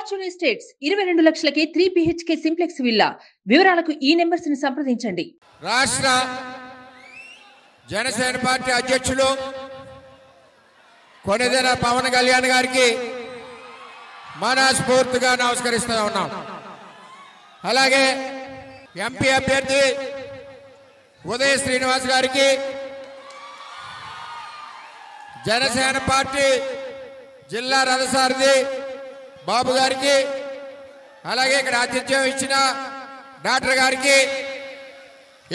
Fortune estates 22 లక్షలకే 3 BHK simplex villa. వివరాలకు ఈ numbers ని సంప్రదించండి. రాష్ట్ర జనసేన పార్టీ అధ్యక్షులు కొనిదెల పవన్ కళ్యాణ్ గారికి మనస్ఫూర్తిగా నమస్కరిస్తూ ఉన్నాం. అలాగే ఎంపీ అభ్యర్థి ఉదయ్ శ్రీనివాస్ గారికి, జనసేన పార్టీ జిల్లా రథసారథి బాబు గారికి, అలాగే ఇక్కడ ఆతిథ్యం ఇచ్చిన డాక్టర్ గారికి,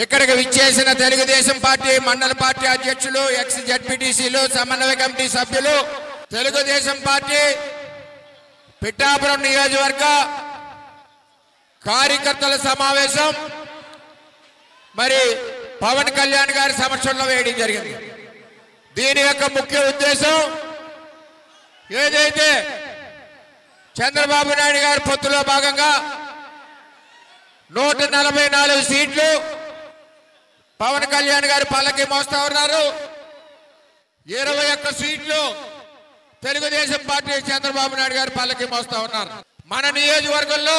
ఇక్కడికి విచ్చేసిన తెలుగుదేశం పార్టీ మండల పార్టీ అధ్యక్షులు, ఎక్స్ జడ్పీటీసీలు, సమన్వయ కమిటీ సభ్యులు, తెలుగుదేశం పార్టీ పిఠాపురం నియోజకవర్గ కార్యకర్తల సమావేశం మరి పవన్ కళ్యాణ్ గారి సమక్షంలో వేయడం జరిగింది. దీని యొక్క ముఖ్య ఉద్దేశం ఏదైతే చంద్రబాబు నాయుడు గారి పొత్తులో భాగంగా 144 సీట్లు పవన్ కళ్యాణ్ గారి పల్లకి మోస్తా ఉన్నారు. 21 సీట్లు తెలుగుదేశం పార్టీ చంద్రబాబు నాయుడు గారి పల్లకి మోస్తా ఉన్నారు. మన నియోజకవర్గంలో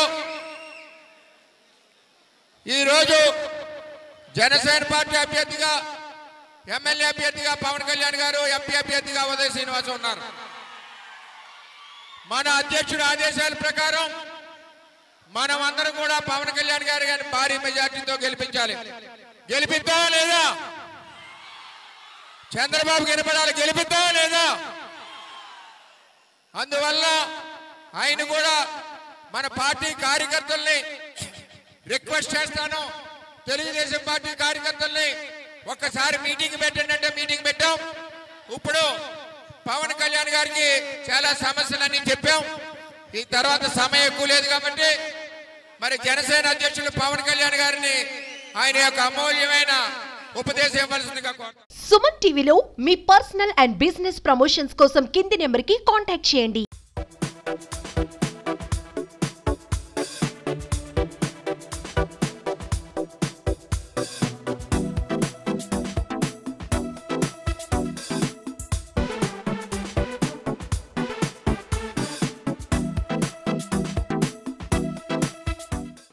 ఈరోజు జనసేన పార్టీ అభ్యర్థిగా, ఎమ్మెల్యే అభ్యర్థిగా పవన్ కళ్యాణ్ గారు, ఎంపీ అభ్యర్థిగా ఉదయ్ శ్రీనివాస్ ఉన్నారు. మన అధ్యక్షుడి ఆదేశాల ప్రకారం మనం అందరం కూడా పవన్ కళ్యాణ్ గారి భారీ మెజార్టీతో గెలిపించాలి. గెలిపిద్దామా లేదా? చంద్రబాబు గెలిపడాలి, గెలిపిద్దామా లేదా? అందువల్ల ఆయన కూడా మన పార్టీ కార్యకర్తల్ని రిక్వెస్ట్ చేస్తాను. తెలుగుదేశం పార్టీ కార్యకర్తల్ని ఒక్కసారి మీటింగ్ పెట్టండి అంటే మీటింగ్ పెట్టాం. ఇప్పుడు పవన్ కళ్యాణ్ గారికి చాలా సమస్యలన్నీ చెప్పాం. ఈ తర్వాత సమయం ఎక్కువ లేదు కాబట్టి మరి జనసేన అధ్యక్షులు పవన్ కళ్యాణ్ గారిని ఆయన యొక్క అమూల్యమైన ఉపదేశం ఇవ్వాల్సిందిగా కోరుతున్నాం. సుమన్ టీవీలో మీ పర్సనల్ అండ్ బిజినెస్ ప్రమోషన్స్ కోసం కింది నెంబర్కి కాంటాక్ట్ చేయండి.